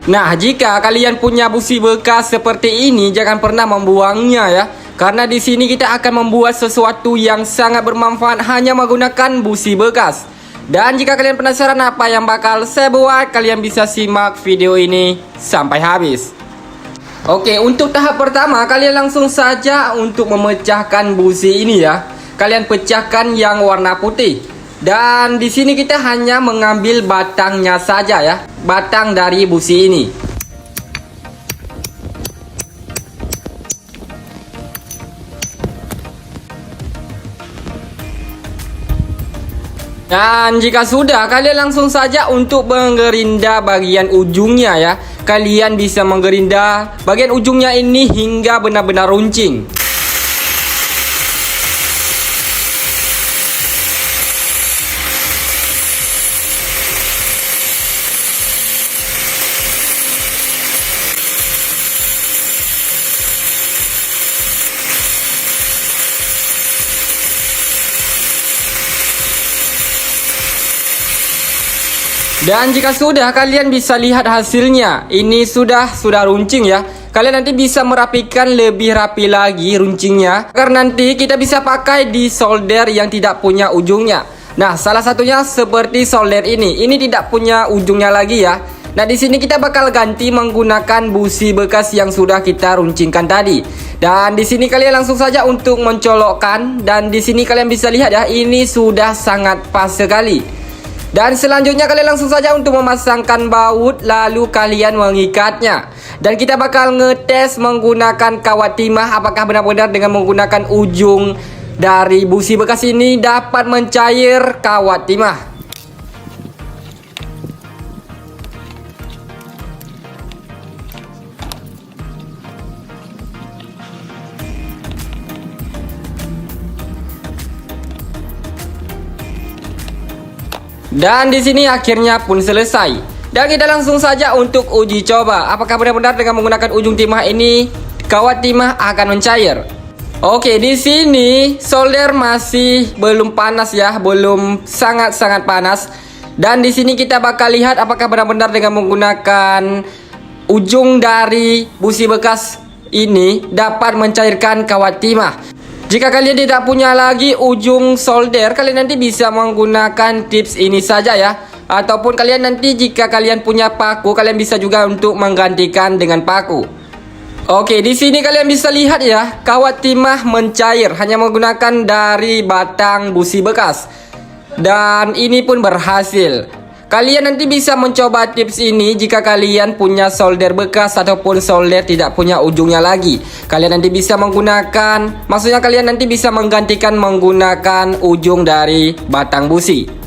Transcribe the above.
Nah, jika kalian punya busi bekas seperti ini, jangan pernah membuangnya ya. Karena di sini kita akan membuat sesuatu yang sangat bermanfaat hanya menggunakan busi bekas. Dan jika kalian penasaran apa yang bakal saya buat, kalian bisa simak video ini sampai habis. Oke, untuk tahap pertama, kalian langsung saja untuk memecahkan busi ini ya. Kalian pecahkan yang warna putih. Dan di sini kita hanya mengambil batangnya saja ya, batang dari busi ini. Dan jika sudah, kalian langsung saja untuk menggerinda bagian ujungnya ya. Kalian bisa menggerinda bagian ujungnya ini hingga benar-benar runcing. Dan jika sudah, kalian bisa lihat hasilnya. Ini sudah runcing ya. Kalian nanti bisa merapikan lebih rapi lagi runcingnya, karena nanti kita bisa pakai di solder yang tidak punya ujungnya. Nah, salah satunya seperti solder ini. Ini tidak punya ujungnya lagi ya. Nah, di sini kita bakal ganti menggunakan busi bekas yang sudah kita runcingkan tadi. Dan di sini kalian langsung saja untuk mencolokkan, dan di sini kalian bisa lihat ya, ini sudah sangat pas sekali. Dan selanjutnya kalian langsung saja untuk memasangkan baut, lalu kalian mengikatnya. Dan kita bakal ngetes menggunakan kawat timah apakah benar-benar dengan menggunakan ujung dari busi bekas ini dapat mencair kawat timah. Dan di sini akhirnya pun selesai. Dan kita langsung saja untuk uji coba apakah benar-benar dengan menggunakan ujung timah ini kawat timah akan mencair. Oke, di sini solder masih belum panas ya, belum sangat-sangat panas. Dan di sini kita bakal lihat apakah benar-benar dengan menggunakan ujung dari busi bekas ini dapat mencairkan kawat timah. Jika kalian tidak punya lagi ujung solder, kalian nanti bisa menggunakan tips ini saja ya. Ataupun kalian nanti jika kalian punya paku, kalian bisa juga untuk menggantikan dengan paku. Oke, di sini kalian bisa lihat ya, kawat timah mencair hanya menggunakan dari batang busi bekas. Dan ini pun berhasil. Kalian nanti bisa mencoba tips ini jika kalian punya solder bekas ataupun solder tidak punya ujungnya lagi. Kalian nanti bisa menggunakan, maksudnya kalian nanti bisa menggantikan menggunakan ujung dari batang busi.